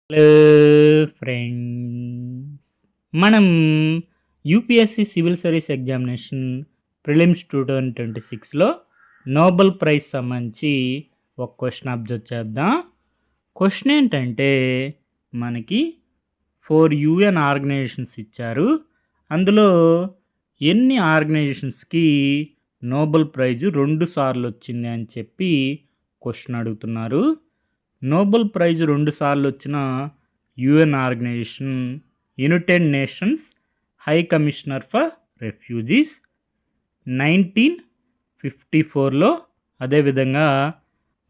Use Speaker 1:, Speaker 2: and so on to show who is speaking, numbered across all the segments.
Speaker 1: Hello friends, మనం UPSC civil service examination prelims 2026లో Nobel prize సంబంధించి ఒక క్వశ్చన్ అబ్జర్వ్ చేద్దాం. క్వశ్చన్ ఏంటంటే, మనకి 4 యుఎన్ ఆర్గనైజేషన్స్ ఇచ్చారు. అందులో ఎన్ని ఆర్గనైజేషన్స్కి నోబెల్ ప్రైజు 2 సార్లు వచ్చింది అని చెప్పి క్వశ్చన్ అడుగుతున్నారు. నోబెల్ ప్రైజ్ 2 సార్లు వచ్చిన UN organisation United Nations high commissioner for Refugees 1954లో, అదేవిధంగా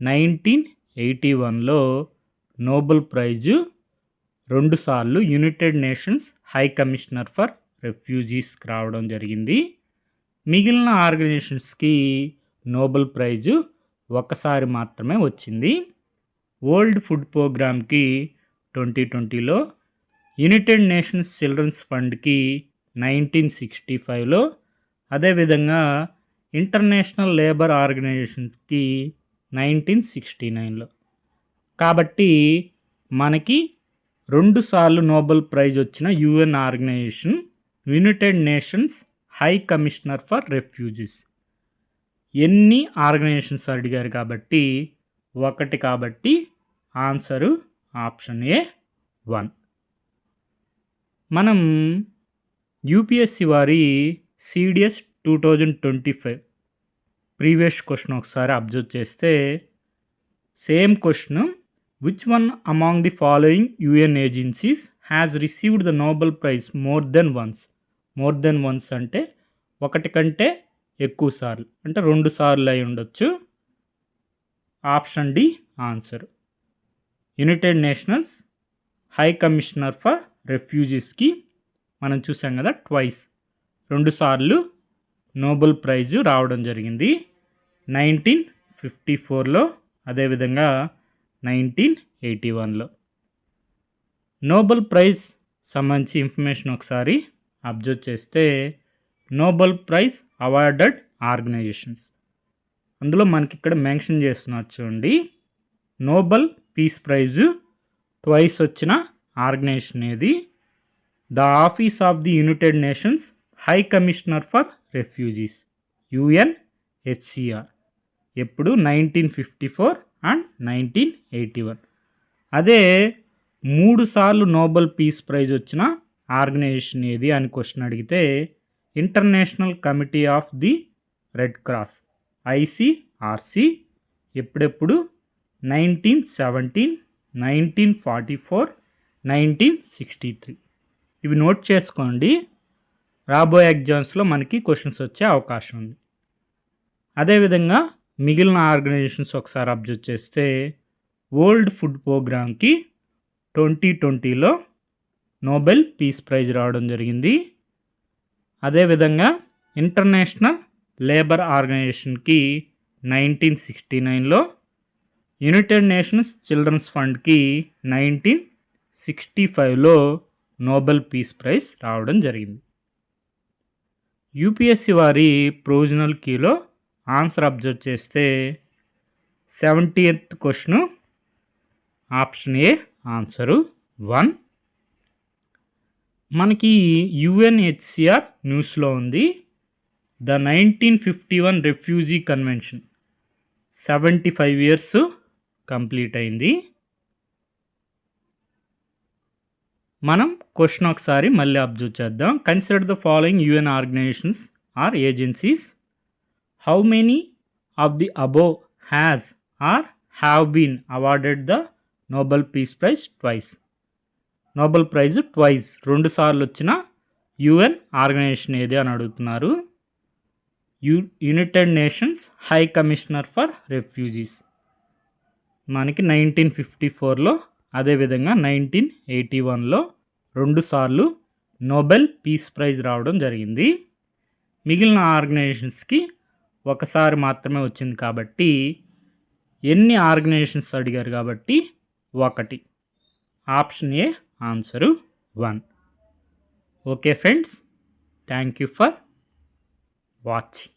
Speaker 1: 1981లో నోబెల్ ప్రైజు 2 సార్లు United Nations high commissioner for రెఫ్యూజీస్కి రావడం జరిగింది. మిగిలిన ఆర్గనైజేషన్స్కి నోబెల్ ప్రైజు ఒకసారి మాత్రమే వచ్చింది. వరల్డ్ ఫుడ్ ప్రోగ్రామ్కి 2020లో, యునైటెడ్ నేషన్స్ చిల్డ్రన్స్ ఫండ్కి 1965లో, అదేవిధంగా ఇంటర్నేషనల్ లేబర్ ఆర్గనైజేషన్స్కి 1969లో. కాబట్టి మనకి 2 సార్లు నోబెల్ ప్రైజ్ వచ్చిన UN organisation United Nations high commissioner for Refugees. ఎన్ని ఆర్గనైజేషన్స్ అడిగారు కాబట్టి 1, కాబట్టి ఆన్సరు ఆప్షన్ ఏ 1. మనం యూపీఎస్సి వారి సిడిఎస్ 2025 ప్రీవియస్ క్వశ్చన్ ఒకసారి అబ్జర్వ్ చేస్తే, same question, which one among the following UN agencies has received the Nobel prize more than once. More than once అంటే ఒకటి కంటే ఎక్కువ సార్లు, అంటే 2 సార్లు అయి ఉండొచ్చు. Option D answer. United nationals high commissioner for రెఫ్యూజీస్కి మనం చూసాం కదా, ట్వైస్ 2 సార్లు నోబెల్ ప్రైజు రావడం జరిగింది. 1954లో, అదేవిధంగా 1981లో. నోబెల్ ప్రైజ్ సంబంధించి ఇన్ఫర్మేషన్ ఒకసారి అబ్జర్వ్ చేస్తే, నోబెల్ ప్రైజ్ అవార్డెడ్ ఆర్గనైజేషన్స్, అందులో మనకి ఇక్కడ మెన్షన్ చేస్తున్నారు చూడండి. నోబెల్ పీస్ ప్రైజు ట్వైస్ వచ్చిన ఆర్గనైజేషన్ ఏది? The office of the United Nations high commissioner for refugees, UNHCR. ఎప్పుడు? 1954 అండ్ 1981. అదే 3 సార్లు నోబెల్ పీస్ ప్రైజ్ వచ్చిన ఆర్గనైజేషన్ ఏది అని క్వశ్చన్ అడిగితే, international committee of the red cross, ICRC. ఎప్పుడెప్పుడు? 1917, 1944, 1963. ఇవి నోట్ చేసుకోండి, రాబోయే ఎగ్జామ్స్లో మనకి క్వశ్చన్స్ వచ్చే అవకాశం ఉంది. అదేవిధంగా మిగిలిన ఆర్గనైజేషన్స్ ఒకసారి అబ్జర్వ్ చేస్తే, వరల్డ్ ఫుడ్ ప్రోగ్రామ్కి 2020లో నోబెల్ పీస్ ప్రైజ్ రావడం జరిగింది. అదేవిధంగా ఇంటర్నేషనల్ లేబర్ ఆర్గనైజేషన్కి 1969లో, యునైటెడ్ నేషన్స్ చిల్డ్రన్స్ ఫండ్కి 1965లో నోబెల్ పీస్ ప్రైజ్ రావడం జరిగింది. యూపీఎస్సి వారి ప్రొవిజనల్ కీలో ఆన్సర్ అబ్జర్వ్ చేస్తే, 70th question option A answer 1. మనకి యుఎన్హెచ్సిఆర్ న్యూస్లో ఉంది. The 1951 refugee convention 75 years complete అయింది. మనం క్వశ్చన్ ఒకసారి మళ్ళీ అబ్జర్వ్ చేద్దాం. Consider the following UN organisations or agencies. How many of the above has or have been awarded the Nobel peace prize twice. Nobel prize twice 2 సార్లు వచ్చిన UN organisation ఏది అని అడుగుతున్నారు. United Nations high commissioner for Refugees మనకి 1954లో, అదేవిధంగా 1981లో 2 సార్లు Nobel peace prize రావడం జరిగింది. మిగిలిన ఆర్గనైజేషన్స్కి ఒకసారి మాత్రమే వచ్చింది కాబట్టి, ఎన్ని ఆర్గనైజేషన్స్ అడిగారు కాబట్టి 1. Option A answer 1. Okay friends, thank you for watching.